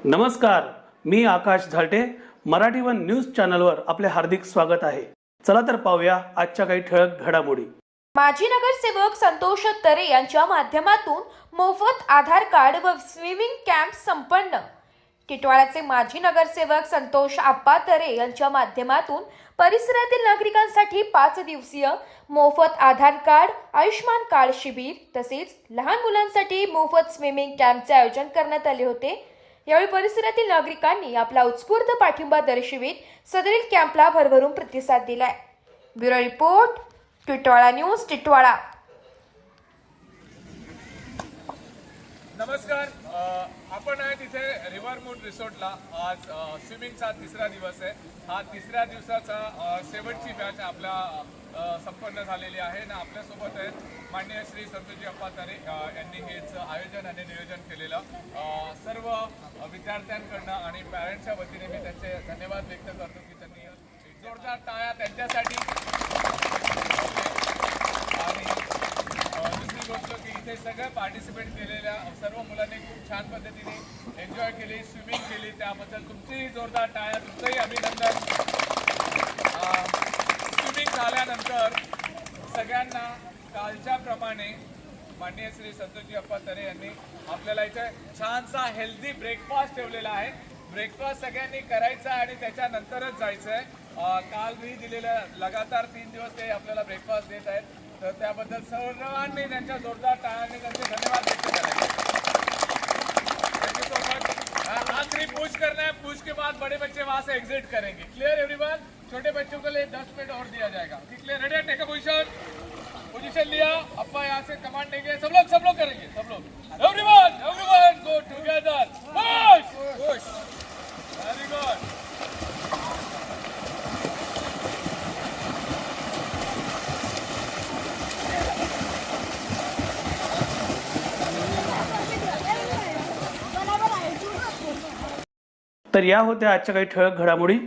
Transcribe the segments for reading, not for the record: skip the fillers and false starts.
नमस्कार, मी आकाश झालटे. Marathi one news चॅनलवर आपले हार्दिक स्वागत आहे. चला तर पाहूया आजच्या काही ठळक घडामोडी. माजी नगरसेवक संतोष तरे यांच्या माध्यमातून मोफत आधार कार्ड व स्विमिंग कॅम्प संपन्न. टिटवाळ्याचे माजी नगरसेवक संतोष आप्पा तरे यांच्या माध्यमातून परिसरातील नागरिकांसाठी 5 दिवसीय मोफत आधार कार्ड, आयुष्मान कार्ड शिबिर तसेच लहान मुलांसाठी मोफत स्विमिंग कॅम्पचे आयोजन करण्यात आले होते. यावेळी परिसरातील नागरिकांनी आपला उत्स्फूर्त पाठिंबा दर्शवित सदरील कॅम्पला भरभरून प्रतिसाद दिलाय. Bureau report, Titwala news, Titwala. नमस्कार. आपण आहे तिथे रिव्हरमूड रिसॉर्टला. आज स्विमिंगचा तिसरा दिवस आहे. हा तिसऱ्या दिवसाचा शेवटची बॅच आपल्या संपन्न झालेली आहे आणि आपल्यासोबत आहे माननीय श्री संतोषजी अप्पा तरे यांनी हेच आयोजन आणि नियोजन केलेलं. सर्व विद्यार्थ्यांकडनं आणि पॅरेंट्सच्या वतीने मी त्यांचे धन्यवाद व्यक्त करतो की त्यांनी जोरदार टाळ्या त्यांच्यासाठी. आणि दुसरी गोष्ट की इथे सगळं पार्टिसिपेट केलेल्या सर्व मुलांनी खूप छान पद्धतीने एन्जॉय केली, स्विमिंग केली. त्याबद्दल तुमचीही जोरदार टाळ्या, तुमचंही अभिनंदन. स्विमिंग झाल्यानंतर सगळ्यांना कालच्याप्रमाणे माननीय श्री संतोषजी अप्पा तरे यांनी आपल्याला इथे छानसा हेल्दी ब्रेकफास्ट ठेवलेला आहे. ब्रेकफास्ट सगळ्यांनी करायचा आणि त्याच्यानंतरच जायचं आहे. काल मी दिलेल्या लगातार 3 दिवस ते आपल्याला ब्रेकफास्ट देत आहेत. तर त्याबद्दल सर्वांनी त्यांच्या जोरदार टाळ्यांनी त्यांचे धन्यवाद व्यक्त करायचे. Thank you so much. आखिरी पूछ करना है, पूछ के बाद बड़े बच्चे वहां से एग्जिट करेंगे. Clear everyone? छोटे बच्चों के लिए 10 मिनट और दिया जाएगा. Clear? Ready? Take a position लिया. अप्पा यहाँ से कमांड देंगे. सब लोग करेंगे. सब लोग everyone go together. Push. Very good. तर या होत्या आजच्या काही ठळक घडामोडी.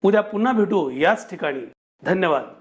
उद्या पुन्हा भेटू याच ठिकाणी. धन्यवाद.